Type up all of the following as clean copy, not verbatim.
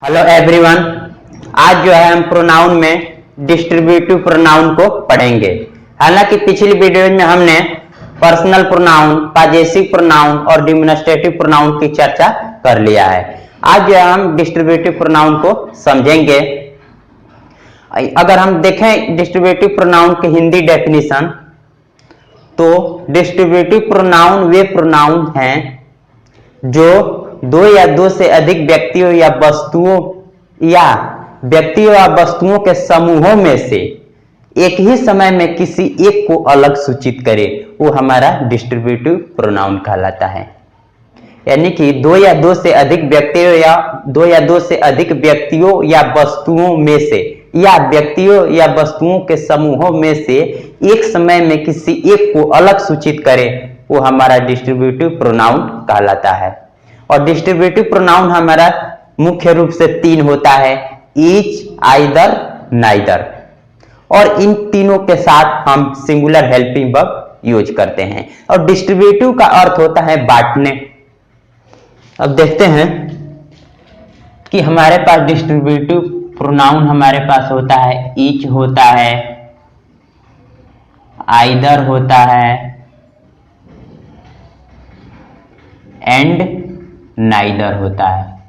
Hello everyone. आज जो है हम प्रोनाउन में डिस्ट्रीब्यूटिव प्रोनाउन को पढ़ेंगे। हालांकि पिछली वीडियो में हमने पर्सनल प्रोनाउन, पॉजेसिव प्रोनाउन और डिमोन्स्ट्रेटिव प्रोनाउन की चर्चा कर लिया है। आज जो है हम डिस्ट्रीब्यूटिव प्रोनाउन को समझेंगे। अगर हम देखें डिस्ट्रीब्यूटिव प्रोनाउन की हिंदी डेफिनेशन, तो डिस्ट्रीब्यूटिव प्रोनाउन वे प्रोनाउन हैं जो दो या दो से अधिक व्यक्तियों या वस्तुओं के समूहों में से एक ही समय में किसी एक को अलग सूचित करे, वो हमारा डिस्ट्रीब्यूटिव प्रोनाउन कहलाता है। यानी कि दो या दो से अधिक व्यक्तियों या वस्तुओं में से या व्यक्तियों या वस्तुओं के समूहों में से एक समय में किसी एक को अलग सूचित करे, वो हमारा डिस्ट्रीब्यूटिव प्रोनाउन कहलाता है। और डिस्ट्रीब्यूटिव प्रोनाउन हमारा मुख्य रूप से तीन होता है: ईच, आइदर, नाइदर। और इन तीनों के साथ हम सिंगुलर हेल्पिंग वर्ब यूज करते हैं। और डिस्ट्रीब्यूटिव का अर्थ होता है बांटने। अब देखते हैं कि हमारे पास डिस्ट्रीब्यूटिव प्रोनाउन हमारे पास होता है ईच होता है, आइदर होता है एंड नाइदर होता है।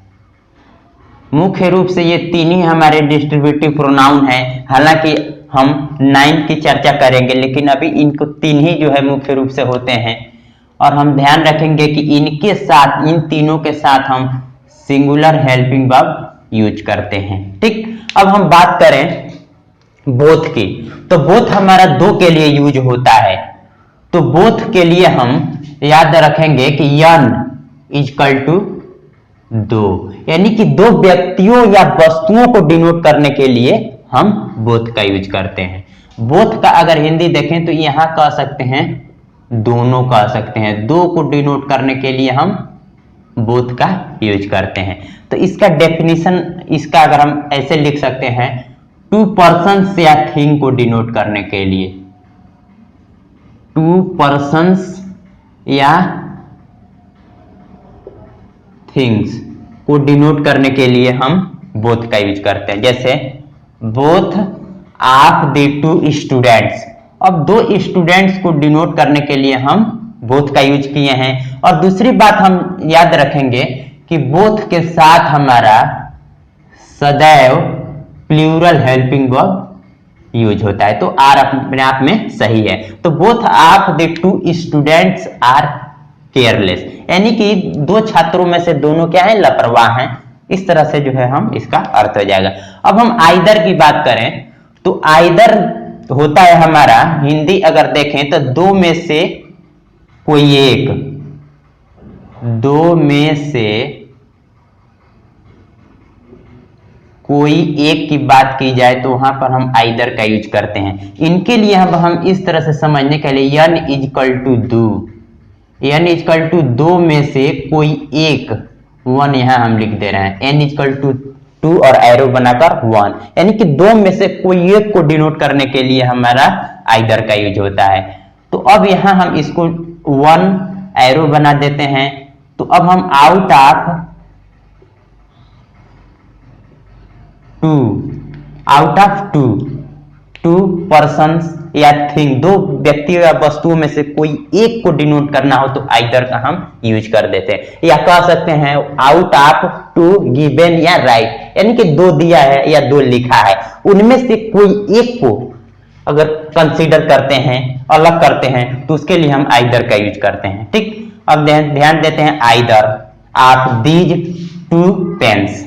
मुख्य रूप से ये तीन ही हमारे डिस्ट्रीब्यूटिव प्रोनाउन है। हालांकि हम 9 की चर्चा करेंगे, लेकिन अभी इनको तीन ही जो है मुख्य रूप से होते हैं। और हम ध्यान रखेंगे कि इनके साथ, इन तीनों के साथ हम सिंगुलर हेल्पिंग वर्ब यूज करते हैं। ठीक, अब हम बात करें बोथ की, तो बोथ हमारा दो के लिए यूज होता है। तो बोथ के लिए हम याद रखेंगे कि यन इक्वल टू दो, यानी कि दो व्यक्तियों या वस्तुओं को डिनोट करने के लिए हम बोथ का यूज करते हैं। बोथ का अगर हिंदी देखें तो यहां कह सकते हैं दोनों कह सकते हैं। दो को डिनोट करने के लिए हम बोथ का यूज करते हैं। तो इसका डेफिनेशन, इसका अगर हम ऐसे लिख सकते हैं, टू पर्सन्स या थिंग को डिनोट करने के लिए, टू पर्सन्स या थिंग्स को डिनोट करने के लिए हम बोथ का यूज करते हैं। जैसे both of the two students. अब दो स्टूडेंट्स को डिनोट करने के लिए हम बोथ का यूज किए हैं। और दूसरी बात हम याद रखेंगे कि बोथ के साथ हमारा सदैव प्लूरल हेल्पिंग वर्ब यूज होता है। तो आर अपने आप में सही है। तो both of the two students are careless, यानी कि दो छात्रों में से दोनों क्या है, लापरवाह हैं। इस तरह से जो है हम इसका अर्थ हो जाएगा। अब हम आइदर की बात करें तो आइदर होता है हमारा, हिंदी अगर देखें तो दो में से कोई एक, दो में से कोई एक की बात की जाए तो वहां पर हम आइदर का यूज करते हैं। इनके लिए हम इस तरह से समझने के लिए यन इक्वल टू दो, एन इक्वल टू दो में से कोई एक, वन यहां हम लिख दे रहे हैं, एन इक्वल टू टू और एरो बनाकर वन, यानी कि दो में से कोई एक को डिनोट to के लिए हमारा आइदर का यूज होता है। तो अब यहां हम इसको वन एरो बना देते हैं। तो अब हम आउट ऑफ टू पर्सन्स या थिंग, दो व्यक्तियों या वस्तुओं में से कोई एक को डिनोट करना हो तो आइदर का हम यूज कर देते हैं। या कह सकते हैं आउट ऑफ टू गिवन या राइट, यानी कि दो दिया है या दो लिखा है, उनमें से कोई एक को अगर कंसीडर करते हैं, अलग करते हैं, तो उसके लिए हम आइदर का यूज करते हैं। ठीक, अब ध्यान देते हैं either of these two pens.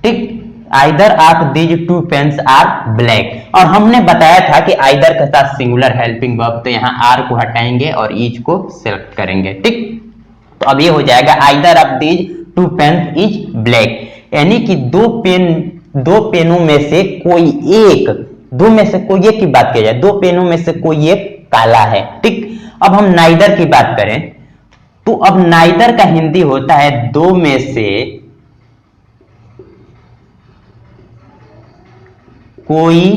ठीक, either of these two pens are black. और हमने बताया था कि आइदर के साथ सिंगुलर हेल्पिंग वर्ब, तो यहां आर को हटाएंगे और ईच को सेलेक्ट करेंगे। ठीक, तो अब ये हो जाएगा either of these two pens is black, यानी कि दो पेनों में से कोई एक, दो में से कोई एक की बात की जाए, दो पेनों में से कोई एक काला है। ठीक, अब हम नाइदर की बात करें तो अब नाइदर का हिंदी होता है दो में से कोई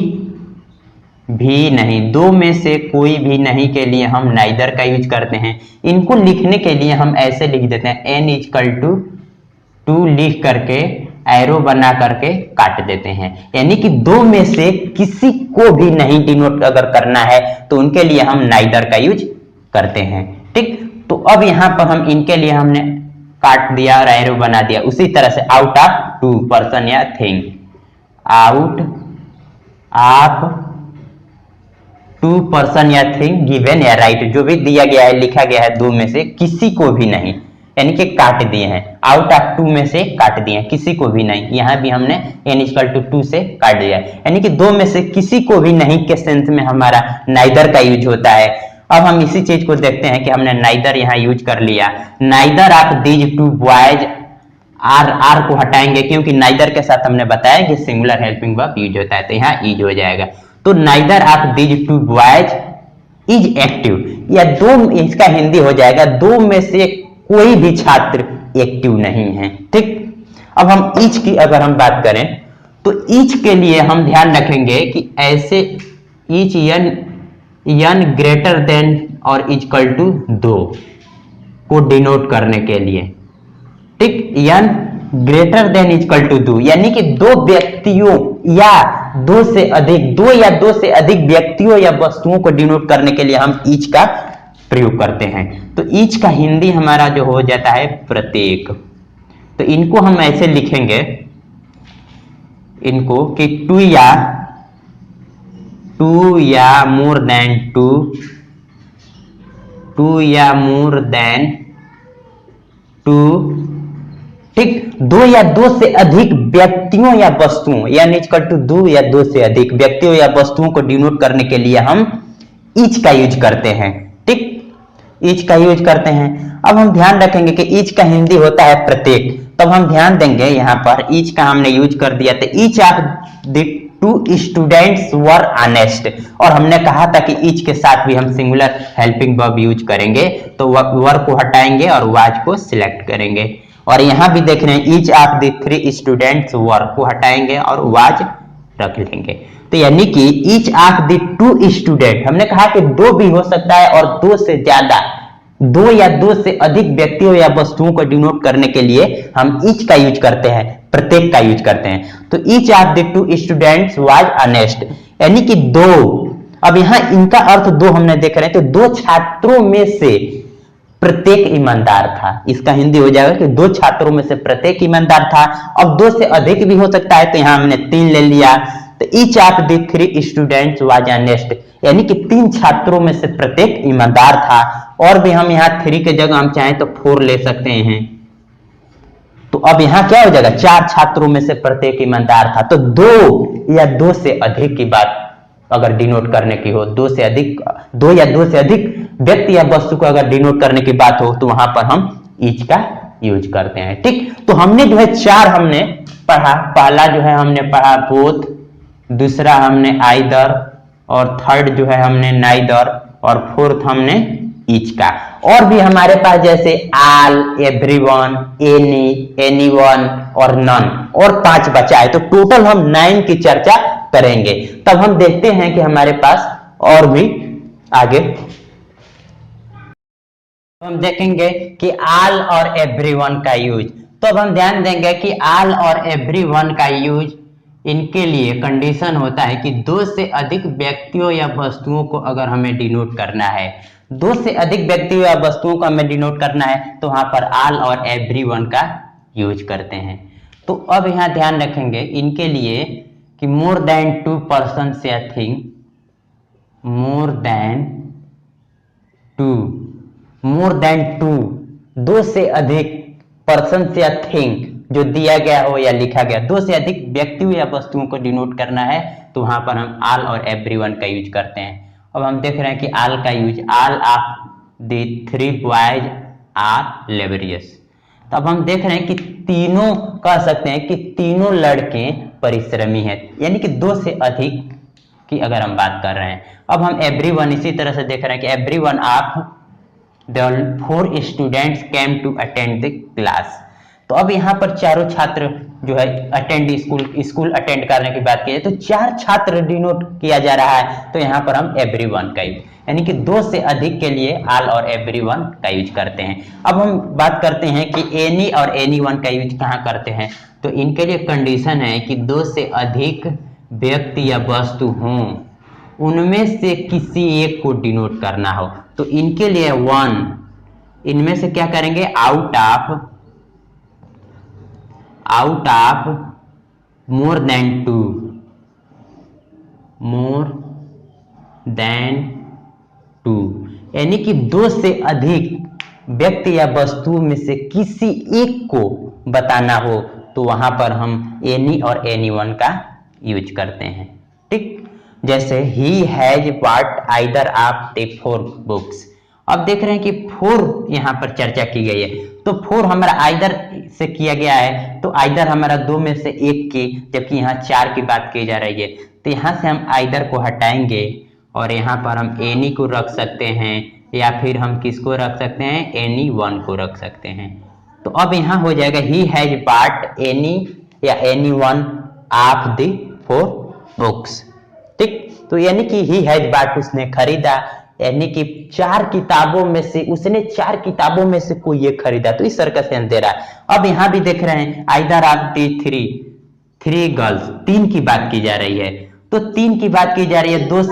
भी नहीं। दो में से कोई भी नहीं के लिए हम नाइदर का यूज करते हैं। इनको लिखने के लिए हम ऐसे लिख देते हैं एन इक्वल टू लिख करके एरो बना करके काट देते हैं, यानी कि दो में से किसी को भी नहीं डिनोट अगर करना है तो उनके लिए हम नाइदर का यूज करते हैं। ठीक, तो अब यहां पर हम इनके लिए हमने काट दिया और एरो बना दिया। उसी तरह से आउट ऑफ टू पर्सन या thing, out of two person या थिंग गिवन या राइट, जो भी दिया गया है लिखा गया है दो में से किसी को भी नहीं, यानी कि काट दिए हैं। आउट ऑफ टू में से काट दिए हैं, किसी को भी नहीं। यहां भी हमने n=2 से काट दिया है, यानी कि दो में से किसी को भी नहीं के सेंस में हमारा नाइदर का यूज होता है। अब हम इसी चीज को देखते हैं कि हमने नाइदर यहां यूज कर लिया। Neither of these two boys, are को हटाएंगे क्योंकि नाइदर के साथ हमने बताया कि सिंगुलर हेल्पिंग वर्ब यूज होता है, तो यहां यूज हो जाएगा। तो neither of these two boys is active, या दो, इसका हिंदी हो जाएगा दो में से कोई भी छात्र एक्टिव नहीं है। ठीक, अब हम ईच की अगर हम बात करें तो ईच के लिए हम ध्यान रखेंगे कि ऐसे ईच यन ग्रेटर देन और इक्वल टू 2 को डिनोट करने के लिए। ठीक, यन ग्रेटर देन इक्वल टू 2, यानी कि दो व्यक्तियों या दो से अधिक, दो या दो से अधिक व्यक्तियों या वस्तुओं को डिनोट करने के लिए हम ईच का प्रयोग करते हैं। तो ईच का हिंदी हमारा जो हो जाता है प्रत्येक। तो इनको हम ऐसे लिखेंगे, इनको कि टू या मोर देन टू या मोर देन टू। ठीक, दो या दो से अधिक व्यक्तियों या वस्तुओं, यानी इक्वल टू 2 या 2 से अधिक व्यक्तियों या वस्तुओं को डिनोट करने के लिए हम ईच का यूज करते हैं। ठीक, ईच का यूज करते हैं। अब हम ध्यान रखेंगे कि ईच का हिंदी होता है प्रत्येक, तब हम ध्यान देंगे यहां पर ईच का हमने यूज कर दिया। तो each of the two students were honest, और हमने कहा था कि ईच के साथ भी हम सिंगुलर हेल्पिंग वर्ब यूज करेंगे, तो वर को हटाएंगे और वाज को सिलेक्ट करेंगे। और यहां भी देख रहे हैं each of the 3 students were को हटाएंगे और वाज रख लेंगे। तो यानी कि ईच ऑफ द 2 स्टूडेंट, हमने कहा कि दो भी हो सकता है और दो से ज्यादा, दो या दो से अधिक व्यक्तियों या वस्तुओं को डिनोट करने के लिए हम ईच का यूज करते हैं, प्रत्येक का यूज करते हैं। तो each of the 2 students was honest, यानी कि दो। अब यहां इनका अर्थ दो हमने देख रहे हैं, तो दो छात्रों में से प्रत्येक ईमानदार था। इसका हिंदी हो जाएगा कि दो छात्रों में से प्रत्येक ईमानदार था। अब दो से अधिक भी हो सकता है, तो यहां हमने 3 ले लिया। तो each of the 3 students was honest, यानी कि 3 छात्रों में से प्रत्येक ईमानदार था। और भी हम यहाँ 3 के जगह हम चाहें तो 4 ले सकते हैं। तो अब यहाँ क्या हो जाएगा, 4 छात्रों में से प्रत्येक ईमानदार था। तो दो या दो से अधिक की बात अगर डिनोट करने की हो, दो या दो से अधिक व्यक्ति या वस्तु को अगर डिनोट करने की बात हो, तो वहां पर हम ईच का यूज करते हैं। ठीक, तो हमने जो है 4 हमने पढ़ा। पहला जो है हमने पढ़ा बोथ, दूसरा हमने आइदर, और थर्ड जो है हमने नाइदर, और फोर्थ हमने ईच का। और भी हमारे पास जैसे आल, एवरीवन, एनी, एनीवन और नन, और 5 बचा है। तो टोटल हम 9 की चर्चा करेंगे। तब हम देखते हैं कि हमारे पास और भी आगे हम देखेंगे कि आल और एवरीवन का यूज। तो अब हम ध्यान देंगे कि आल और एवरीवन का यूज, इनके लिए कंडीशन होता है कि 2 से अधिक व्यक्तियों या वस्तुओं को अगर हमें डिनोट करना है, 2 से अधिक व्यक्तियों या वस्तुओं को हमें डिनोट करना है, तो वहां पर आल और एवरीवन का यूज करते हैं। तो अब यहां ध्यान रखेंगे इनके लिए कि मोर देन 2 पर्सन या थिंग, मोर देन 2, 2 से अधिक पर्सन या थिंग जो दिया गया हो या लिखा गया, 2 से अधिक व्यक्तियों या वस्तुओं को डिनोट करना है, तो वहां पर हम आल और एवरीवन का यूज करते हैं। अब हम देख रहे हैं कि आल का use, all of the 3 boys are laborious. तो अब हम देख रहे हैं कि तीनों, कह सकते हैं कि तीनों लड़के परिश्रमी हैं, यानी कि 2 से अधिक की अगर हम बात कर रहे हैं। अब हम एवरीवन इसी तरह से देख रहे हैं कि everyone of the 4 students came to attend the class. तो अब यहाँ पर चारों छात्र जो है स्कूल अटेंड करने की बात की जाए तो 4 छात्र डिनोट किया जा रहा है, तो यहाँ पर हम एवरीवन का यूज, यानी कि 2 से अधिक के लिए ऑल और एवरीवन का यूज करते हैं। अब हम बात करते हैं कि एनी और एनीवन का यूज कहाँ करते हैं, तो इनके लिए कंडीशन है कि 2 से अधिक व्यक्ति या वस्तु हों, उनमें से किसी एक को डिनोट करना हो, तो इनके लिए वन, इनमें से क्या करेंगे, out of more than two, यानी कि 2 से अधिक व्यक्ति या वस्तु में से किसी एक को बताना हो, तो वहां पर हम एनी और एनीवन का यूज करते हैं। ठीक, जैसे he has bot either of the 4 books. अब देख रहे हैं कि 4 यहाँ पर चर्चा की गई है, तो 4 हमारा आइदर से किया गया है, तो आइदर हमारा 2 में से एक की, जबकि यहाँ 4 की बात की जा रही है, तो यहाँ से हम आइदर को हटाएंगे और यहाँ पर हम एनी को रख सकते हैं, या फिर हम किसको रख सकते हैं, एनी वन को रख सकते हैं। तो अब यहाँ हो जाएगा ही हैज बॉट एनी या any one of the 4 books. ठीक, तो यानी कि ही हैज बॉट, उसने खरीदा, यानी कि 4 किताबों में से उसने 4 किताबों में से कोई एक खरीदा, तो इस तरह का सेंस दे रहा है। अब यहाँ भी देख रहे हैं आइदर ऑफ द 3 गर्ल्स, 3 की बात की जा रही है, तो 3 की बात की जा रही है, 2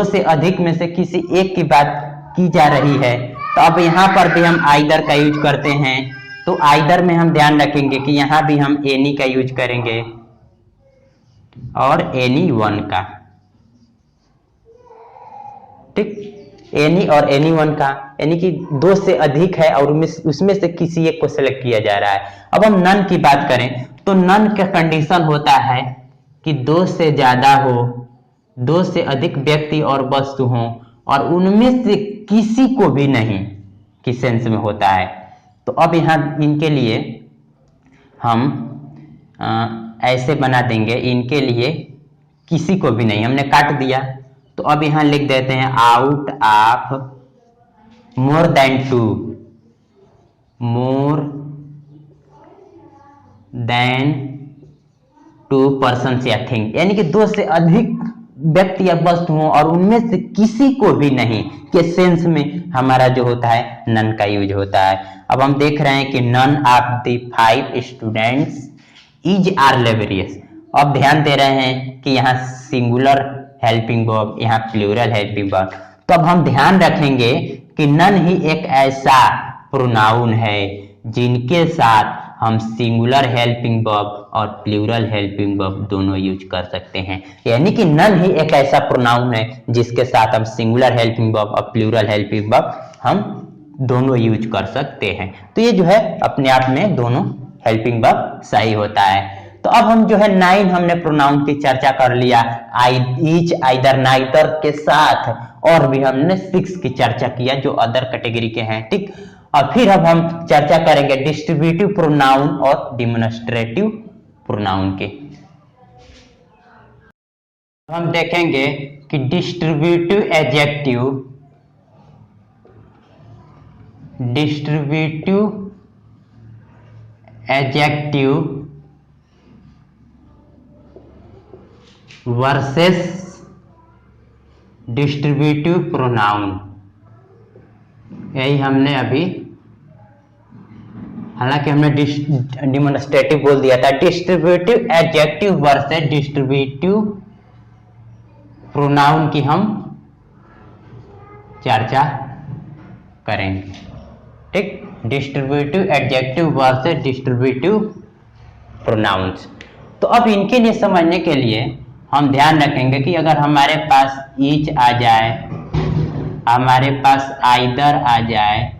से अधिक में से किसी एक की बात की जा रही है, तो अब यहाँ पर भी हम आइदर का यूज करते हैं। तो आइदर में हम ध्यान रखेंगे कि यहाँ भी हम एनी का यूज करेंगे और एनी वन का। ठीक, एनी और एनी वन का, यानी कि 2 से अधिक है और उसमें से किसी एक को सेलेक्ट किया जा रहा है। अब हम नन की बात करें तो नन का कंडीशन होता है कि 2 से ज्यादा हो, 2 से अधिक व्यक्ति और वस्तु हो और उनमें से किसी को भी नहीं की सेंस में होता है। तो अब यहाँ इनके लिए हम ऐसे बना देंगे, इनके लिए किसी को भी नहीं, हमने काट दिया, तो अब यहां लिख देते हैं out of more than to persons या थिंग, यानी कि 2 से अधिक व्यक्ति या वस्तु हो और उनमें से किसी को भी नहीं के सेंस में हमारा जो होता है नन का यूज होता है। अब हम देख रहे हैं कि none of the 5 students is are laborious. अब ध्यान दे रहे हैं कि यहाँ सिंगुलर हेल्पिंग वर्ब, यहाँ प्लूरल हेल्पिंग वर्ब, तो अब हम ध्यान रखेंगे कि नन ही एक ऐसा प्रोनाउन है जिनके साथ हम सिंगुलर हेल्पिंग वर्ब और प्लूरल हेल्पिंग वर्ब दोनों यूज कर सकते हैं। यानी कि नन ही एक ऐसा प्रोनाउन है जिसके साथ हम सिंगुलर हेल्पिंग वर्ब और प्लूरल हेल्पिंग वर्ब हम दोनों यूज कर सकते हैं। तो ये जो है अपने आप में दोनों हेल्पिंग वर्ब सही होता है। तो अब हम जो है 9 हमने प्रोनाउन की चर्चा कर लिया, ईच, आइदर, नाइदर के साथ, और भी हमने 6 की चर्चा किया जो अदर कैटेगरी के हैं। ठीक, और फिर अब हम चर्चा करेंगे डिस्ट्रीब्यूटिव प्रोनाउन और डिमोन्स्ट्रेटिव प्रोनाउन के। हम देखेंगे कि distributive adjective versus distributive pronoun, यही हमने अभी, हालांकि हमने डिमोन्स्ट्रेटिव बोल दिया था। Distributive adjective versus distributive pronoun की हम चर्चा करेंगे। ठीक, distributive adjective versus distributive pronounce. तो अब इनके लिए समझने के लिए हम ध्यान रखेंगे कि अगर हमारे पास ईच आ जाए, हमारे पास आइदर आ जाए,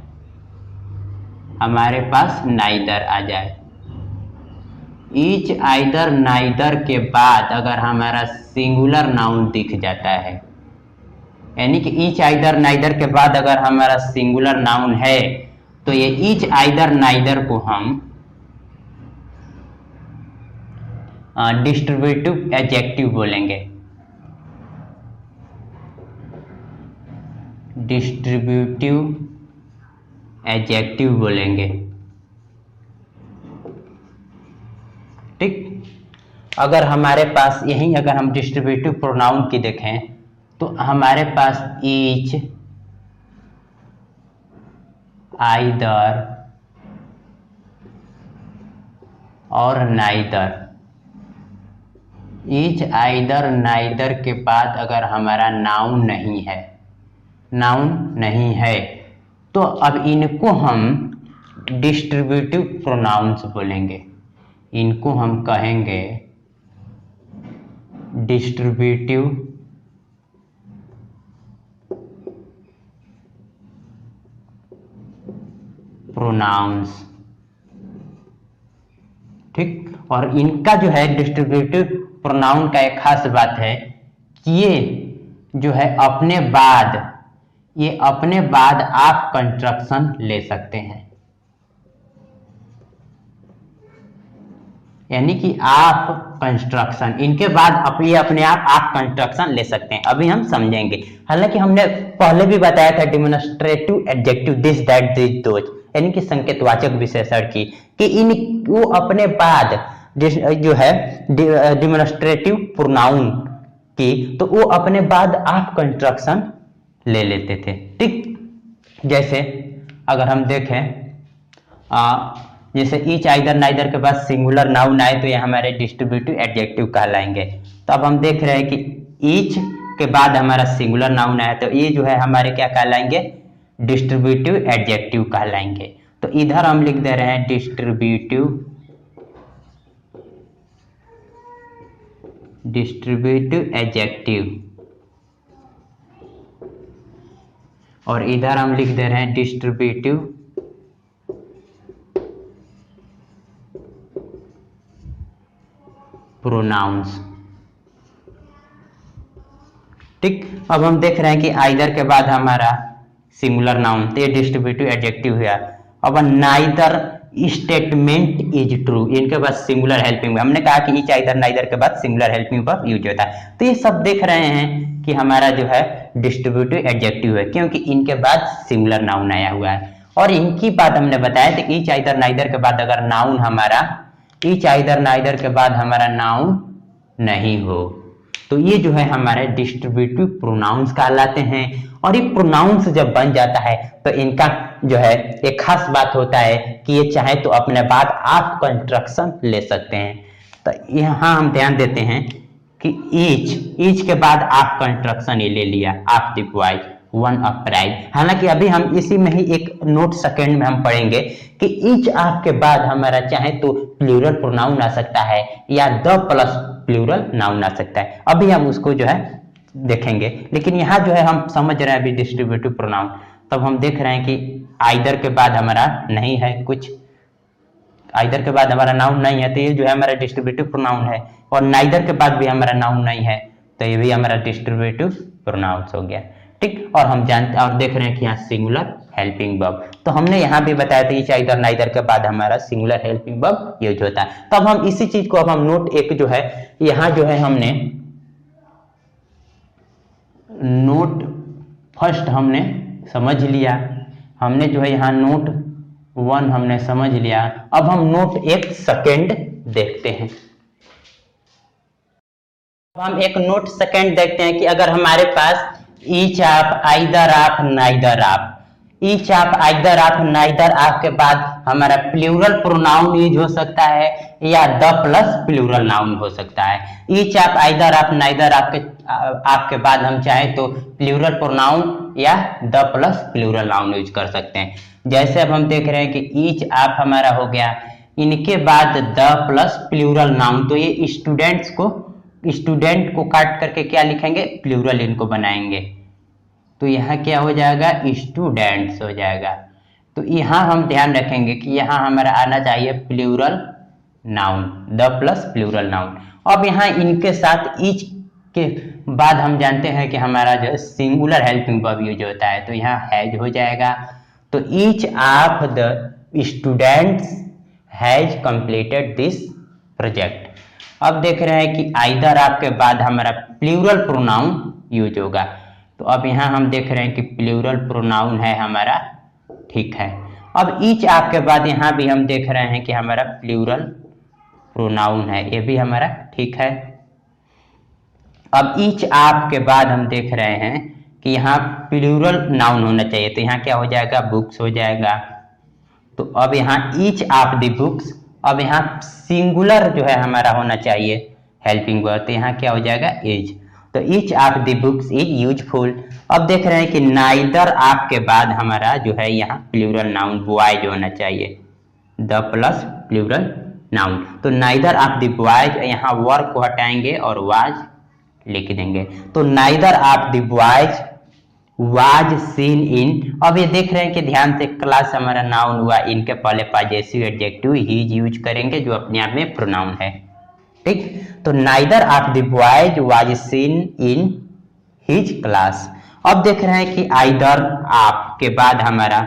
हमारे पास नाइदर आ जाए, ईच, आइदर, नाइदर के बाद अगर हमारा सिंगुलर नाउन दिख जाता है, यानी कि ईच, आइदर, नाइदर के बाद अगर हमारा सिंगुलर नाउन है, तो ये ईच, आइदर, नाइदर को हम डिस्ट्रीब्यूटिव एडजेक्टिव बोलेंगे। डिस्ट्रीब्यूटिव एडजेक्टिव बोलेंगे। ठीक। अगर हमारे पास यही अगर हम डिस्ट्रीब्यूटिव प्रोनाउन की देखें तो हमारे पास ईच, आइदर और नाइदर, ईच आइदर नाइदर के बाद अगर हमारा नाउन नहीं है तो अब इनको हम डिस्ट्रीब्यूटिव प्रोनाउंस बोलेंगे। इनको हम कहेंगे डिस्ट्रीब्यूटिव प्रोनाउंस। ठीक। और इनका जो है डिस्ट्रीब्यूटिव प्रोनाउन का एक खास बात है कि ये जो है अपने बाद आप कंस्ट्रक्शन ले सकते हैं, यानी कि आप कंस्ट्रक्शन, इनके बाद अपने आप कंस्ट्रक्शन ले सकते हैं। अभी हम समझेंगे। हालांकि हमने पहले भी बताया था demonstrative adjective this that this those, यानी कि संकेतवाचक विशेषण की, कि इन वो अपने बाद जो है डिमोन्स्ट्रेटिव प्रोनाउन की, तो वो अपने बाद आप कंस्ट्रक्शन ले लेते थे। ठीक। जैसे अगर हम देखें जैसे ईच आइदर नाइदर के बाद सिंगुलर नाउन आए तो ये हमारे डिस्ट्रीब्यूटिव एडजेक्टिव कहलाएंगे। तो अब हम देख रहे हैं कि ईच के बाद हमारा सिंगुलर नाउन आया तो ये जो है हमारे क्या कहलाएंगे, डिस्ट्रीब्यूटिव एडजेक्टिव कहलाएंगे। तो इधर हम लिख दे रहे हैं डिस्ट्रीब्यूटिव एडजेक्टिव, और इधर हम लिख दे रहे हैं डिस्ट्रीब्यूटिव प्रोनाउंस। ठीक। अब हम देख रहे हैं कि आइदर के बाद हमारा सिंगुलर नाउन, तो ये डिस्ट्रीब्यूटिव एडजेक्टिव हुआ। अब नाइदर स्टेटमेंट इज ट्रू, इनके बाद सिंगुलर हेल्पिंग, हमने कहा कि ईच आइदर नाइदर के बाद सिंगुलर हेल्पिंग वर्ब यूज होता है। तो ये सब देख रहे हैं कि हमारा जो है डिस्ट्रीब्यूटिव एडजेक्टिव है, क्योंकि इनके बाद सिंगुलर नाउन आया हुआ है। और इनकी बात हमने बताया था कि ईच आइदर नाइदर के बाद अगर नाउन हमारा, ईच आइदर नाइदर के बाद हमारा नाउन नहीं हो तो ये जो है हमारे डिस्ट्रीब्यूटिव प्रोनाउंस कहलाते हैं। और ये प्रोनाउंस जब बन जाता है तो इनका जो है एक खास बात होता है कि ये चाहे तो अपने बाद आप कंस्ट्रक्शन ले सकते हैं। तो यहाँ हम ध्यान देते हैं कि ईच के बाद आप कंस्ट्रक्शन ये ले लिया, आप डिप्लॉय वन अपराइज। हालांकि अभी हम इसी में ही एक नोट सेकंड में हम पढ़ेंगे कि ईच आप के बाद हमारा चाहे तो प्लूरल प्रोनाउन आ सकता है या द प्लस प्लूरल नाउन आ सकता है। अभी हम उसको जो है देखेंगे, लेकिन यहाँ जो है हम समझ रहे हैं अभी डिस्ट्रीब्यूटिव प्रोनाउन। तब हम देख रहे हैं कि आइदर के बाद हमारा नहीं है कुछ, आइदर के बाद हमारा नाउन नहीं है तो ये जो है हमारा डिस्ट्रीब्यूटिव प्रोनाउन है। और नाइदर के बाद भी हमारा नाउन नहीं है तो ये भी हमारा डिस्ट्रीब्यूटिव प्रोनाउन हो गया। ठीक। और हम जानते और देख रहे हैं कि यहाँ सिंगुलर हेल्पिंग वर्ब, तो हमने यहाँ भी बताया था ईच आइदर नाइदर के बाद हमारा सिंगुलर हेल्पिंग वर्ब यूज होता है। तब हम इसी चीज को अब हम नोट एक जो है यहाँ जो है हमने नोट फर्स्ट हमने समझ लिया, हमने जो है यहाँ नोट वन हमने समझ लिया। अब हम नोट एक सेकेंड देखते हैं। अब हम एक नोट सेकेंड देखते हैं कि अगर हमारे पास ईच आप, आइदर आप, नाइदर आप, ईच आप, आइदर आप, नाइदर आप के बाद हमारा प्लूरल प्रोनाउन यूज हो सकता है या द प्लस प्लूरल नाउन हो सकता है। ईच आप, आइदर आप, नाइदर आपके बाद हम चाहें तो प्लूरल प्रोनाउन या the plus plural noun use कर सकते हैं। जैसे अब हम देख रहे हैं कि ईच आप हमारा हो गया, इनके बाद द प्लस प्लूरल नाउन, तो ये स्टूडेंट को काट करके क्या लिखेंगे, प्लूरल इनको बनाएंगे, तो यहाँ क्या हो जाएगा, स्टूडेंट्स हो जाएगा। तो यहाँ हम ध्यान रखेंगे कि यहाँ हमारा आना चाहिए plural noun, the plus plural noun. अब यहाँ इनके साथ ईच के बाद हम जानते हैं कि हमारा जो सिंगुलर हेल्पिंग वर्ब यूज होता है, तो यहाँ हैज हो जाएगा। तो each of the students has completed this project. अब देख रहे हैं कि आइदर आपके बाद हमारा प्लूरल प्रोनाउन यूज होगा, तो अब यहाँ हम देख रहे हैं कि प्लूरल प्रोनाउन है हमारा, ठीक है। अब ईच आपके बाद यहाँ भी हम देख रहे हैं कि हमारा प्लूरल प्रोनाउन है, ये भी हमारा ठीक है। अब ईच आप के बाद हम देख रहे हैं कि यहाँ प्लूरल नाउन होना चाहिए, तो यहाँ क्या हो जाएगा, बुक्स हो जाएगा। तो अब यहाँ ईच ऑफ द बुक्स, अब यहाँ सिंगुलर जो है हमारा होना चाहिए हेल्पिंग वर्ब, तो यहाँ क्या हो जाएगा, इज। तो each of the books is useful. अब देख रहे हैं कि नाइदर ऑफ के बाद हमारा जो है यहाँ प्लूरल नाउन बॉयज होना चाहिए, द प्लस प्लूरल नाउन। तो नाइदर ऑफ द बॉयज, यहाँ वर्ब को हटाएंगे और वाज लिख देंगे। तो neither of the boys was seen in. अब ये देख रहे हैं कि ध्यान से क्लास हमारा नाउन हुआ, इनके पहले पॉजेसिव एडजेक्टिव हीज यूज करेंगे जो अपने आप में प्रोनाउन है, ठीक। तो neither of the boys was seen in his class. अब देख रहे हैं कि आइदर ऑफ के बाद हमारा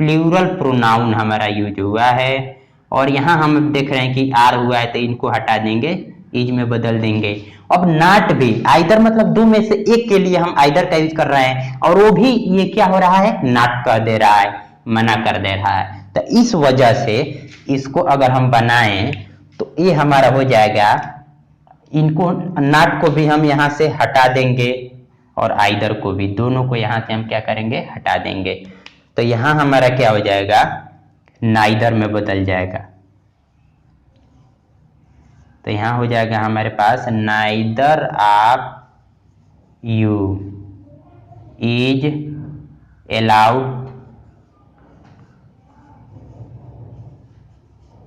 प्लूरल प्रोनाउन हमारा यूज हुआ है, और यहाँ हम देख रहे हैं कि आर हुआ है तो इनको हटा देंगे, इज में बदल देंगे। अब नॉट भी, आइदर मतलब दो में से एक के लिए हम आइदर का यूज कर रहे हैं, और वो भी ये क्या हो रहा है, नॉट कर दे रहा है, मना कर दे रहा है। तो इस वजह से इसको अगर हम बनाएं तो ये हमारा हो जाएगा, इनको नॉट को भी हम यहाँ से हटा देंगे और आइदर को भी, दोनों को यहाँ से हम क्या करेंगे, हटा देंगे। तो यहाँ हमारा क्या हो जाएगा, नाइदर में बदल जाएगा। तो यहाँ हो जाएगा हमारे पास neither of you is allowed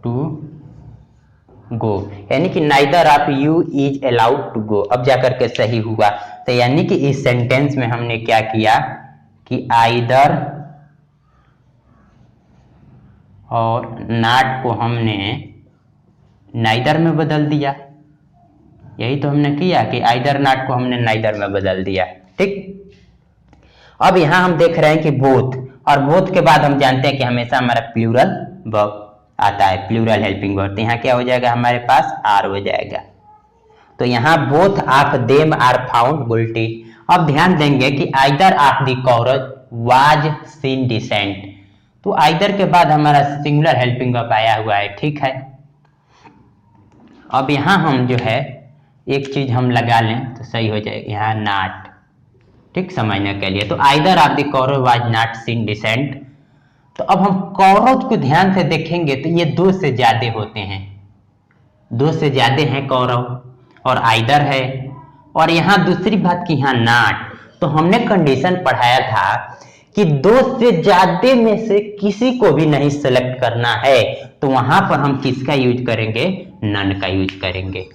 to go, यानी कि neither of you is allowed to go. अब जाकर के सही हुआ। तो यानी कि इस सेंटेंस में हमने क्या किया कि आइदर और नॉट को हमने नाइदर में बदल दिया। यही तो हमने किया कि आइदर नॉट को हमने नाइदर में बदल दिया, ठीक। अब यहां हम देख रहे हैं कि बोथ, और बोथ के बाद हम जानते हैं कि हमेशा हमारा प्लूरल वर्ब आता है, प्लूरल हेल्पिंग वर्ब। तो यहाँ क्या हो जाएगा हमारे पास, आर हो जाएगा। तो यहाँ both of them are found guilty. अब ध्यान देंगे कि either of the Kauravas was seen decent, तो आइदर के बाद हमारा सिंगुलर हेल्पिंग वर्ब आया हुआ है, ठीक है। अब यहाँ हम जो है एक चीज हम लगा लें तो सही हो जाएगा, यहाँ नॉट, ठीक, समझने के लिए। तो either of the Kaurav was not seen decent. तो अब हम कौरव को ध्यान से देखेंगे तो ये दो से ज्यादा होते हैं, दो से ज्यादा हैं कौरव, और आइदर है। और यहाँ दूसरी बात की यहाँ नॉट, तो हमने कंडीशन पढ़ाया था कि दो से ज्यादा में से किसी को भी नहीं सेलेक्ट करना है, तो वहां पर हम किसका यूज करेंगे, नन का यूज करेंगे,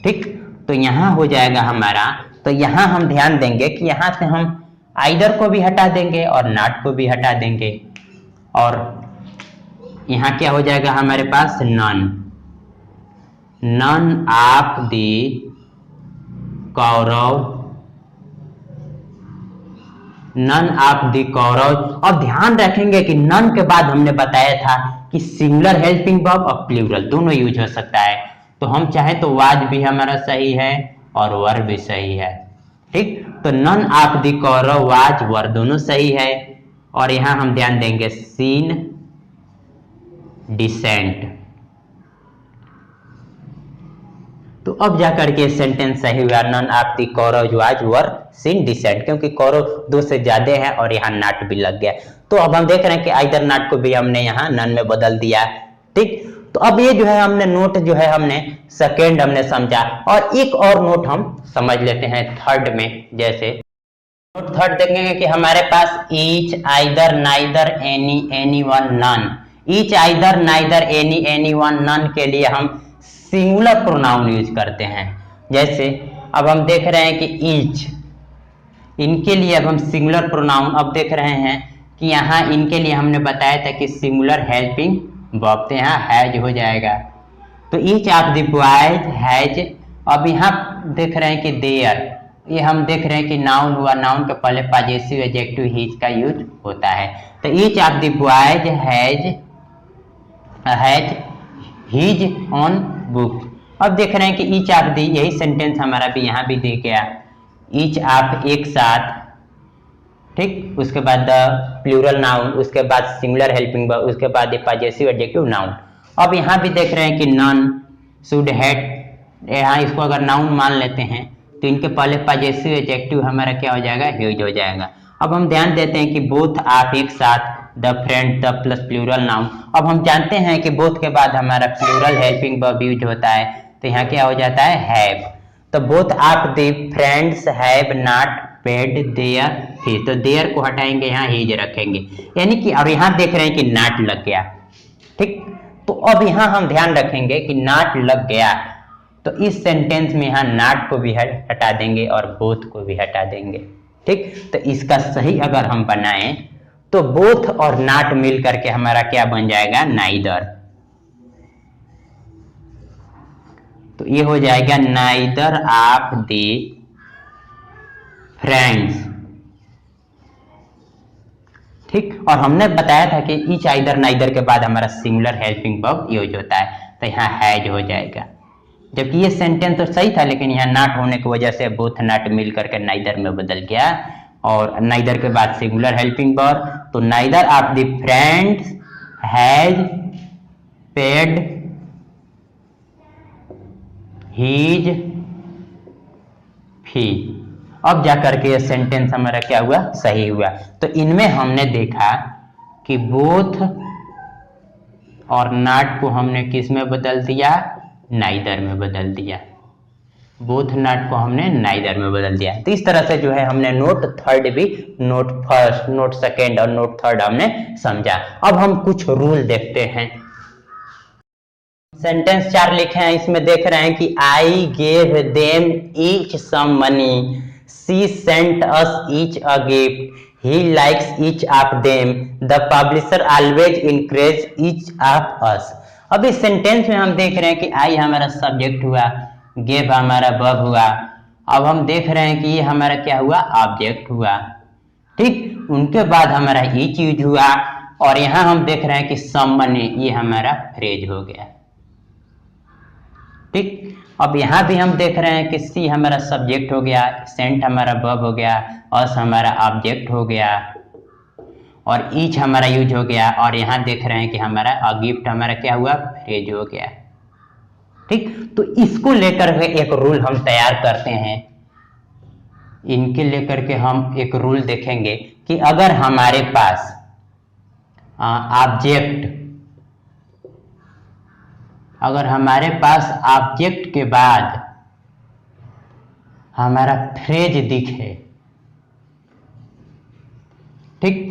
ठीक। तो यहाँ हो जाएगा हमारा, तो यहाँ हम ध्यान देंगे कि यहाँ से हम आइदर को भी हटा देंगे और नॉट को भी हटा देंगे, और यहाँ क्या हो जाएगा हमारे पास, none, none of the Kaurav, none of the Kaurav. और ध्यान रखेंगे कि नन के बाद हमने बताया था कि सिंगुलर हेल्पिंग वर्ब और प्लूरल दोनों यूज हो सकता है। तो हम चाहे तो वाज भी हमारा सही है और वर भी सही है, ठीक। तो none of the Kaurav was were दोनों सही है। और यहां हम ध्यान देंगे सीन डिसेंट। तो अब जाकर के सेंटेंस सही हुआ, none of the Kaurav was were seen decent, क्योंकि कौरव दो से ज्यादा है और यहाँ नॉट भी लग गया। तो अब हम देख रहे हैं कि आइदर नॉट को भी हमने यहाँ नन में बदल दिया, ठीक। तो अब ये जो है हमने नोट जो है हमने सेकेंड हमने समझा, और एक और नोट हम समझ लेते हैं थर्ड में। जैसे नोट थर्ड देखेंगे कि हमारे पास each, either, neither, any, any one, none. Each, either, neither, any, any one, none के लिए हम सिंगुलर प्रोनाउन यूज करते हैं। जैसे अब हम देख रहे हैं कि ईच, इनके लिए अब हम सिंगुलर प्रोनाउन अब देख रहे हैं कि यहाँ इनके लिए हमने बताया था कि सिंगुलर हेल्पिंग वर्ब, तो यहाँ हैज हो जाएगा। तो each of the boys has. अब यहाँ देख रहे हैं कि देयर, ये हम देख रहे हैं कि नाउन हुआ, नाउन के पहले पॉजेसिव एडजेक्टिव हिज का यूज होता है। तो each of the boys has his on book. अब देख रहे हैं कि ईच ऑफ द, यही सेंटेंस हमारा भी यहाँ भी दे गया, ईच ऑफ एक साथ, ठीक। उसके बाद द प्लूरल नाउन, उसके बाद सिंगुलर हेल्पिंग वर्ब, उसके बाद पॉजेसिव एडजेक्टिव नाउन। अब यहाँ भी देख रहे हैं कि नन शुड हैड, यहाँ इसको अगर नाउन मान लेते हैं तो इनके पहले पॉजेसिव एडजेक्टिव हमारा क्या हो जाएगा, यूज हो जाएगा। अब हम ध्यान देते हैं कि बोथ आप एक साथ, the friend, the plus plural noun. अब हम जानते हैं कि बोथ के बाद हमारा प्लूरल हेल्पिंग वर्ब यूज होता है, तो यहाँ क्या हो जाता है, हैव। तो बोथ आप the friends have not paid there fees, तो देयर को हटाएंगे, यहाँ हीज रखेंगे, यानी कि और यहाँ देख रहे हैं कि नॉट लग गया, ठीक। तो अब यहाँ हम ध्यान रखेंगे कि नॉट लग गया, तो इस सेंटेंस में यहाँ नॉट को भी हटा देंगे और बोथ को भी हटा देंगे, ठीक। तो इसका सही अगर हम बनाएं तो बोथ और नॉट मिल करके हमारा क्या बन जाएगा, नाइदर। तो ये हो जाएगा नाइदर ऑफ द फ्रेंड्स, ठीक। और हमने बताया था कि ईच आइदर नाइदर के बाद हमारा सिंगुलर हेल्पिंग वर्ब यूज होता है, तो यहाँ हैज हो जाएगा। जबकि ये सेंटेंस तो सही था, लेकिन यहाँ नॉट होने की वजह से बोथ नॉट मिल करके नाइदर में बदल गया, और नाइदर के बाद सिंगुलर हेल्पिंग वर्ब, तो neither of the friends has paid his fee. अब जाकर के ये सेंटेंस हमारा क्या हुआ, सही हुआ। तो इनमें हमने देखा कि बोथ और नॉट को हमने किस में बदल दिया, नाइदर में बदल दिया, बोथ नॉट को हमने नाइदर में बदल दिया। तो इस तरह से जो है हमने नोट थर्ड भी, नोट फर्स्ट, नोट सेकेंड और नोट थर्ड हमने समझा। अब हम कुछ रूल देखते हैं। सेंटेंस 4 लिखे हैं, इसमें देख रहे हैं कि I gave them each some money, she sent us each a gift, he likes each of them, the publisher always encourage each of us। अब इस सेंटेंस में हम देख रहे हैं कि आई हमारा सब्जेक्ट हुआ, गेव हमारा वर्ब हुआ। अब हम देख रहे हैं कि ये हमारा क्या हुआ, ऑब्जेक्ट हुआ, ठीक। उनके बाद हमारा ईच यूज हुआ, और यहां हम देख रहे हैं कि सम मनी, ये हमारा फ्रेज हो गया, ठीक। अब यहां भी हम देख रहे हैं कि सी हमारा सब्जेक्ट हो गया, सेंट हमारा वर्ब हो गया, अस हमारा ऑब्जेक्ट हो गया, और ईच हमारा यूज हो गया, और यहां देख रहे हैं कि हमारा गिफ्ट हमारा क्या हुआ, फ्रेज हो गया, ठीक। तो इसको लेकर के एक रूल हम तैयार करते हैं। इनके लेकर के हम एक रूल देखेंगे कि अगर हमारे पास ऑब्जेक्ट, अगर हमारे पास ऑब्जेक्ट के बाद हमारा फ्रेज दिखे, ठीक।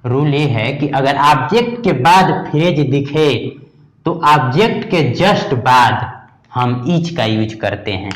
रूल ये है कि अगर ऑब्जेक्ट के बाद फ्रेज दिखे तो ऑब्जेक्ट के जस्ट बाद हम ईच का यूज करते हैं।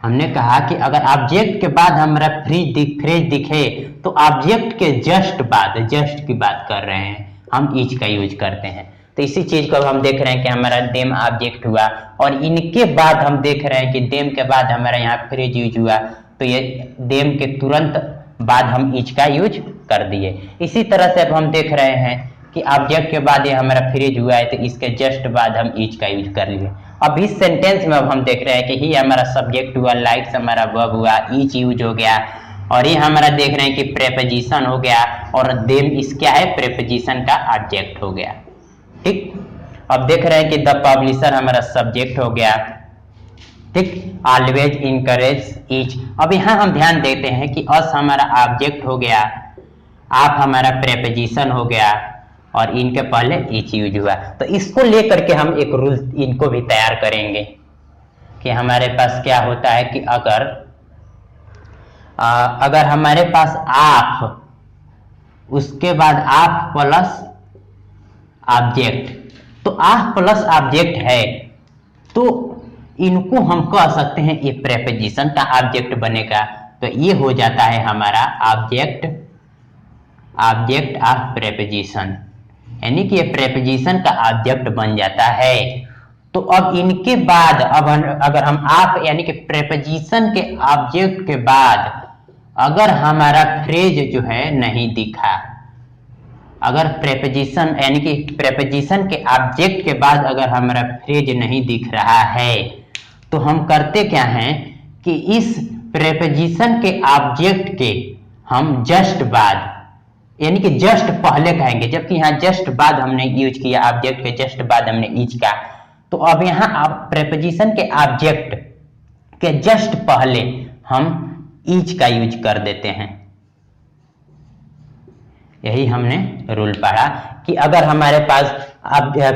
हमने कहा कि अगर ऑब्जेक्ट के बाद हमारा फ्रेज दिखे तो ऑब्जेक्ट के जस्ट बाद, जस्ट की बात कर रहे हैं, हम ईच का यूज करते हैं। तो इसी चीज को हम देख रहे हैं कि हमारा देम ऑब्जेक्ट हुआ, और इनके बाद हम देख रहे हैं कि देम के बाद हमारा यहाँ फ्रेज यूज हुआ, तो ये देम के तुरंत बाद हम ईच का यूज कर दिए। इसी तरह से अब हम देख रहे हैं कि ऑब्जेक्ट के बाद ये हमारा फ्रेज हुआ है, तो इसके जस्ट बाद हम ईच का यूज कर लिए। अब इस सेंटेंस में अब हम देख रहे हैं कि ही हमारा सब्जेक्ट हुआ, लाइक्स हमारा वर्ब हुआ, ईच यूज हो गया, और ये हमारा देख रहे हैं कि प्रेपोजिशन हो गया, और देम इस क्या है, प्रेपोजिशन का ऑब्जेक्ट हो गया, ठीक। अब देख रहे हैं कि द पब्लिशर हमारा सब्जेक्ट हो गया, ठीक। Always encourage each. अब यहाँ हम ध्यान देते हैं कि अस हमारा ऑब्जेक्ट हो गया, आप हमारा प्रेपोजिशन हो गया, और इनके पहले ईच यूज हुआ। तो इसको लेकर के हम एक रूल इनको भी तैयार करेंगे कि हमारे पास क्या होता है कि अगर हमारे पास आप, उसके बाद आप प्लस ऑब्जेक्ट, तो आप प्लस ऑब्जेक्ट है, तो इनको हम कह सकते हैं ये प्रेपोजिशन का ऑब्जेक्ट बनेगा। तो ये हो जाता है हमारा ऑब्जेक्ट ऑफ प्रेपोजिशन, यानी कि ये प्रेपोजिशन का ऑब्जेक्ट बन जाता है। तो अब इनके बाद अब अगर हम आप यानी कि प्रेपोजिशन के ऑब्जेक्ट के बाद अगर हमारा फ्रेज जो है नहीं दिखा, अगर प्रेपोजिशन यानी कि प्रेपोजिशन के ऑब्जेक्ट के बाद अगर हमारा फ्रेज नहीं दिख रहा है, तो हम करते क्या हैं कि इस प्रेपोजिशन के ऑब्जेक्ट के हम जस्ट बाद यानी कि जस्ट पहले कहेंगे, जबकि यहाँ जस्ट बाद हमने यूज किया, ऑब्जेक्ट के जस्ट बाद हमने ईच का। तो अब यहाँ आप प्रेपोजिशन के ऑब्जेक्ट के जस्ट पहले हम ईच का यूज कर देते हैं। यही हमने रूल पढ़ा कि अगर हमारे पास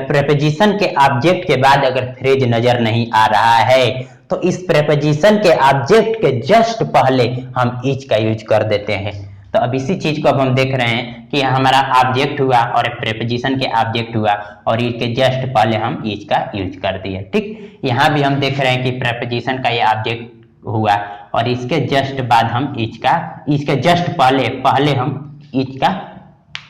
प्रेपोजिशन के ऑब्जेक्ट के बाद अगर फ्रेज नजर नहीं आ रहा है तो इस प्रेपोजिशन के ऑब्जेक्ट के जस्ट पहले हम ईच का यूज कर देते हैं। तो अब इसी चीज को अब हम देख रहे हैं कि हमारा ऑब्जेक्ट हुआ और प्रेपोजिशन के ऑब्जेक्ट हुआ और इसके जस्ट पहले हम ईच का यूज कर दिए। ठीक, यहाँ भी हम देख रहे हैं कि प्रेपोजिशन का ये ऑब्जेक्ट हुआ और इसके जस्ट बाद हम ईच का, इसके जस्ट पहले हम ईच का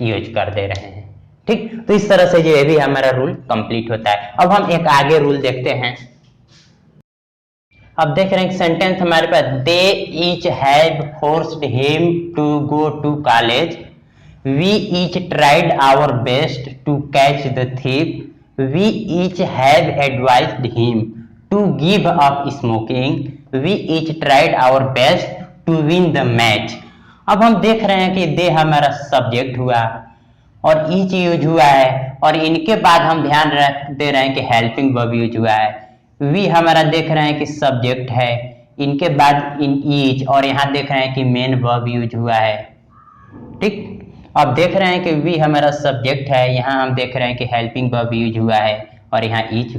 यूज कर दे रहे हैं। ठीक, तो इस तरह से जो ये भी हमारा रूल कंप्लीट होता है। अब हम एक आगे रूल देखते हैं। अब देख रहे हैं सेंटेंस हमारे पास, they each have forced him to go to college, we each tried our best to catch the thief, we each have advised him to give up smoking, we each tried our best to win the match. अब हम देख रहे हैं कि दे हमारा subject हुआ और each use हुआ है और इनके बाद हम ध्यान दे रहे हैं कि हेल्पिंग वर्ब यूज हुआ है। वी हमारा देख रहे हैं कि सब्जेक्ट है, इनके बाद इन ईच, और यहाँ देख रहे हैं कि मेन वर्ब यूज हुआ है। ठीक, अब देख रहे हैं कि वी हमारा सब्जेक्ट है, यहाँ हम देख रहे हैं कि हेल्पिंग वर्ब यूज हुआ है और यहाँ ईच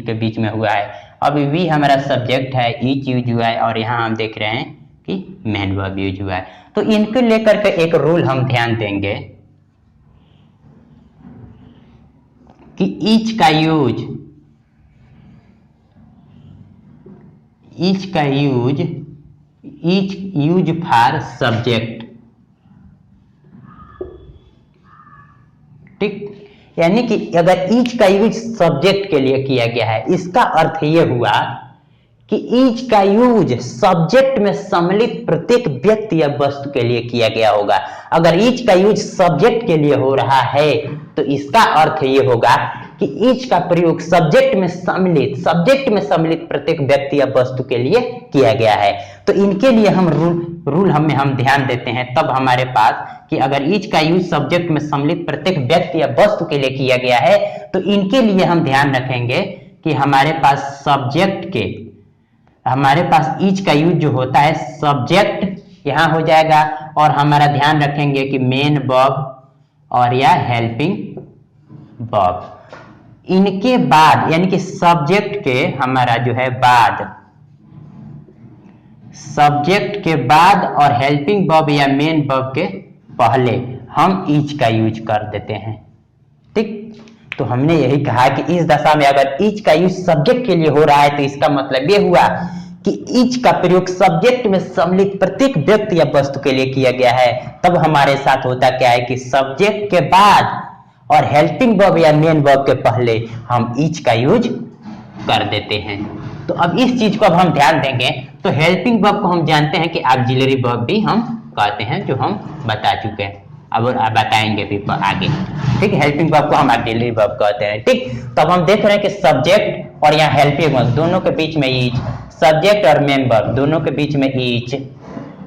के बीच में हुआ है। अब वी हमारा सब्जेक्ट है, ईच यूज हुआ है और यहाँ हम देख रहे हैं कि मेन वर्ब यूज हुआ है। तो इनको लेकर के एक रूल हम ध्यान देंगे कि ईच का यूज फॉर सब्जेक्ट। ठीक, यानी कि अगर ईच का यूज सब्जेक्ट के लिए किया गया है, इसका अर्थ यह हुआ कि ईच का यूज सब्जेक्ट में सम्मिलित प्रत्येक व्यक्ति या वस्तु के लिए किया गया होगा। अगर ईच का यूज सब्जेक्ट के लिए हो रहा है तो इसका अर्थ ये होगा कि ईच का प्रयोग सब्जेक्ट में सम्मिलित प्रत्येक व्यक्ति या वस्तु के लिए किया गया है। तो इनके लिए हम रूल हम ध्यान देते हैं, तब हमारे पास कि अगर ईच का यूज सब्जेक्ट में सम्मिलित प्रत्येक व्यक्ति या वस्तु के लिए किया गया है तो इनके लिए हम ध्यान रखेंगे कि हमारे पास ईच का यूज जो होता है सब्जेक्ट यहाँ हो जाएगा और हमारा ध्यान रखेंगे कि मेन वर्ब और या हेल्पिंग वर्ब। इनके बाद यानी कि सब्जेक्ट के हमारा जो है बाद, सब्जेक्ट के बाद और हेल्पिंग वर्ब या मेन वर्ब के पहले हम ईच का यूज कर देते हैं। ठीक, तो हमने यही कहा कि इस दशा में अगर ईच का यूज सब्जेक्ट के लिए हो रहा है तो इसका मतलब ये हुआ कि ईच का प्रयोग सब्जेक्ट में सम्मिलित प्रत्येक व्यक्ति या वस्तु के लिए किया गया है। तब हमारे साथ होता क्या है कि सब्जेक्ट के बाद और हेल्पिंग वर्ब या मेन वर्ब के पहले हम ईच का यूज कर देते हैं। तो अब इस चीज को अब हम ध्यान देंगे। तो हेल्पिंग वर्ब को हम जानते हैं कि ऑक्सिलरी वर्ब भी हम कहते हैं, जो हम बता चुके हैं, अब बताएंगे भी आगे। ठीक, हेल्पिंग वर्ब को हम ऑक्सिलरी वर्ब कहते हैं। ठीक, तब हम देख रहे हैं कि सब्जेक्ट और यहाँ हेल्पिंग वर्ब दोनों के बीच में ईच, सब्जेक्ट और मेन वर्ब दोनों के बीच में ईच,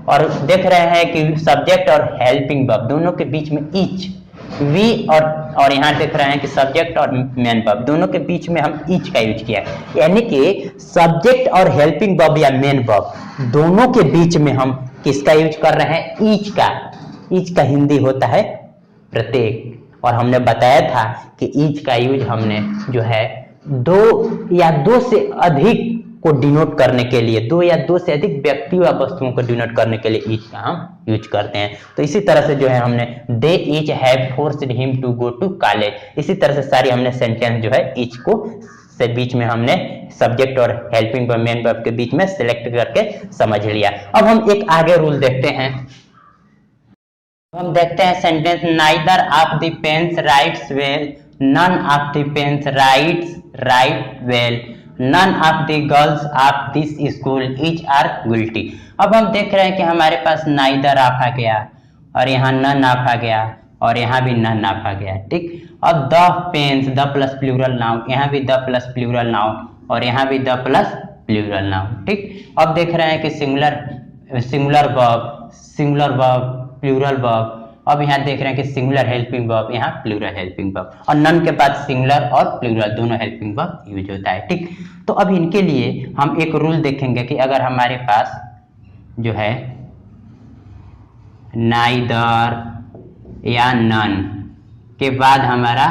और देख रहे हैं कि सब्जेक्ट और हेल्पिंग वर्ब दोनों के बीच में ईच, वी और यहाँ देख रहे हैं कि सब्जेक्ट और मेन वर्ब दोनों के बीच में हम ईच का यूज किया, यानी कि सब्जेक्ट और हेल्पिंग वर्ब या मेन वर्ब दोनों के बीच में हम किसका यूज कर रहे हैं, ईच का। ईच का हिंदी होता है प्रत्येक, और हमने बताया था कि ईच का यूज हमने जो है दो या दो से अधिक को डिनोट करने के लिए, दो या दो से अधिक व्यक्तियों या वस्तुओं को डिनोट करने के लिए ईच का हम यूज करते हैं। तो इसी तरह से जो है हमने they each have forced him to go to college, इसी तरह से सारी हमने सेंटेंस जो है ईच को से बीच में हमने सब्जेक्ट और हेल्पिंग वर्ब मेन वर्ब के बीच में सिलेक्ट करके समझ लिया। अब हम एक आगे रूल देखते हैं। हम देखते हैं sentence, neither of the pens writes well, none of the pens write well, none of the girls of this school is are guilty. अब हम देख रहे हैं कि हमारे पास नाइदर ऑफ आ गया और यहाँ नन ऑफ आ गया और यहाँ भी नन ऑफ आ गया। ठीक, अब the pens, the plus plural noun, यहाँ भी द प्लस प्लूरल नाउन और यहाँ भी द प्लस प्लूरल नाउन। ठीक, अब देख रहे हैं कि सिंगुलर वर्ब, प्लूरल वर्ब, अब यहाँ देख रहे हैं कि सिंगुलर हेल्पिंग वर्ब, यहाँ प्लूरल हेल्पिंग वर्ब, और नन के बाद सिंगुलर और प्लूरल दोनों हेल्पिंग वर्ब यूज होता है। ठीक, तो अब इनके लिए हम एक रूल देखेंगे कि अगर हमारे पास जो है नाइदर या नन के बाद हमारा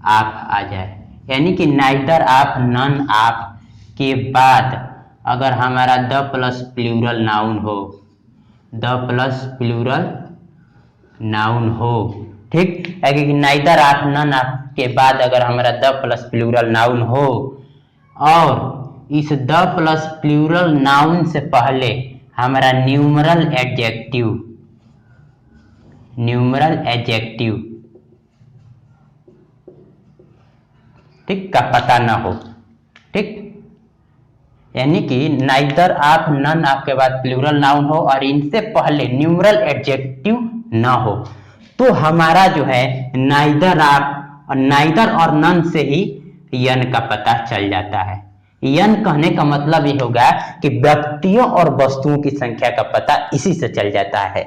आप आ जाए, यानी कि नाइदर आप नन आप के बाद अगर हमारा द प्लस प्लूरल नाउन हो, द प्लस प्लूरल नाउन हो, ठीक, कि नाइदर आप नन आप के बाद अगर हमारा द प्लस प्लूरल नाउन हो और इस द प्लस प्लूरल नाउन से पहले हमारा न्यूमरल एडजेक्टिव, न्यूमरल एडजेक्टिव, ठीक, का पता ना हो। ठीक, यानी कि नाइदर आप नन आपके बाद प्लूरल नाउन हो और इनसे पहले न्यूमरल एडजेक्टिव ना हो, तो हमारा जो है नाइदर आप, नाइदर और नन से ही यन का पता चल जाता है। यन कहने का मतलब ये होगा कि व्यक्तियों और वस्तुओं की संख्या का पता इसी से चल जाता है।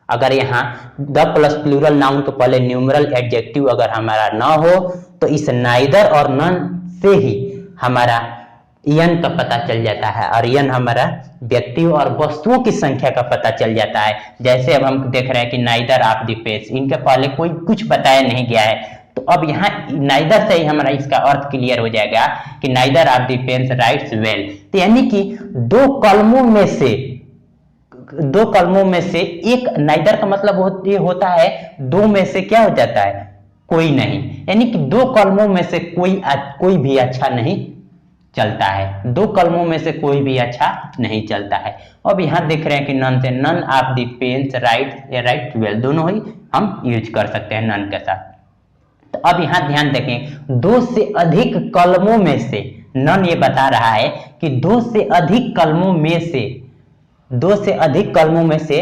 अगर यहाँ द प्लस प्लूरल नाउन के पहले न्यूमरल एडजेक्टिव अगर हमारा ना हो तो इस नाइदर और नन से ही हमारा यन का पता चल जाता है, और यन हमारा व्यक्तियों और वस्तुओं की संख्या का पता चल जाता है। जैसे अब हम देख रहे हैं कि नाइदर ऑफ द पेज, इनके पहले कोई कुछ बताया नहीं गया है, तो अब यहाँ नाइदर से ही हमारा इसका अर्थ क्लियर हो जाएगा कि neither of the page rights well, तो यानी कि दो कलमों में से एक, नाइदर का मतलब ये होता है दो में से क्या हो जाता है, कोई नहीं, यानी कि दो कलमों में से कोई भी अच्छा नहीं चलता है, दो कलमों में से कोई भी अच्छा नहीं चलता है। अब यहाँ देख रहे हैं कि नन से, none of the pens write well, दोनों ही हम यूज कर सकते हैं नन के साथ। तो अब यहाँ ध्यान देखें, दो से अधिक कलमों में से, नन ये बता रहा है कि दो से अधिक कलमों में से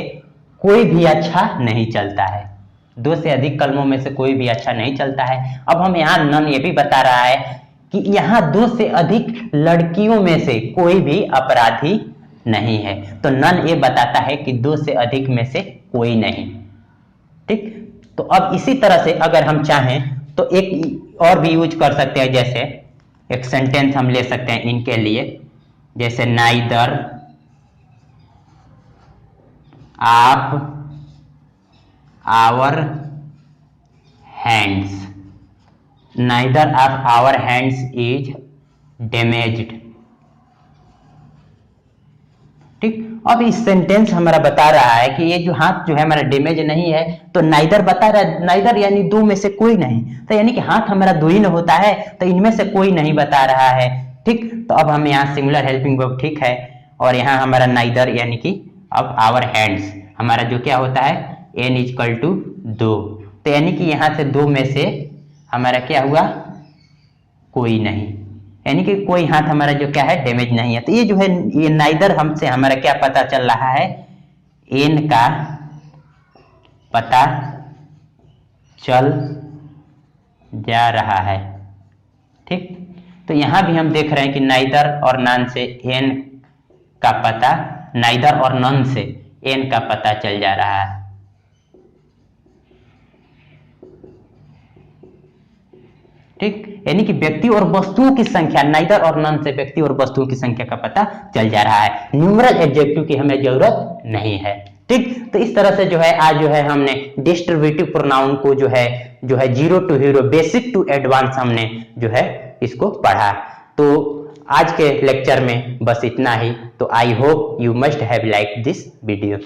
कोई भी अच्छा नहीं चलता है, दो से अधिक कलमों में से कोई भी अच्छा नहीं चलता है। अब हम यहाँ नन ये भी बता रहा है कि यहाँ दो से अधिक लड़कियों में से कोई भी अपराधी नहीं है, तो नन ये बताता है कि दो से अधिक में से कोई नहीं। ठीक, तो अब इसी तरह से अगर हम चाहें तो एक और भी यूज कर सकते हैं, जैसे एक सेंटेंस हम ले सकते हैं इनके लिए, जैसे neither of our hands, neither of our hands is damaged. ठीक, अब इस सेंटेंस हमारा बता रहा है कि ये जो हाथ जो है हमारा डैमेज नहीं है, तो नाइदर बता रहा है, नाइदर यानी दो में से कोई नहीं, तो यानी कि हाथ हमारा दो ही न होता है, तो इनमें से कोई नहीं बता रहा है। ठीक, तो अब हम यहाँ सिंगुलर हेल्पिंग वर्ब, ठीक है, और यहाँ हमारा नाइदर यानी कि अब आवर हैंड्स हमारा जो क्या होता है, n इक्वल टू 2, तो यानी कि यहाँ से दो में से हमारा क्या हुआ, कोई नहीं, यानी कि कोई हाथ हमारा जो क्या है डैमेज नहीं है। तो ये जो है ये नाइदर हमसे हमारा क्या पता चल रहा है, n का पता चल जा रहा है। ठीक, तो यहां भी हम देख रहे हैं कि नाइदर और नन से n का पता, नाइदर और नन से n का पता चल जा रहा है। ठीक, यानी कि व्यक्ति और वस्तुओं की संख्या, नाइदर और नन से व्यक्ति और वस्तुओं की संख्या का पता चल जा रहा है, न्यूमरल एडजेक्टिव की हमें जरूरत नहीं है। ठीक, तो इस तरह से जो है आज जो है हमने डिस्ट्रीब्यूटिव प्रोनाउन को जो है 0 to hero, basic to advance हमने जो है इसको पढ़ा। तो आज के लेक्चर में बस इतना ही। तो I hope you must have like this video.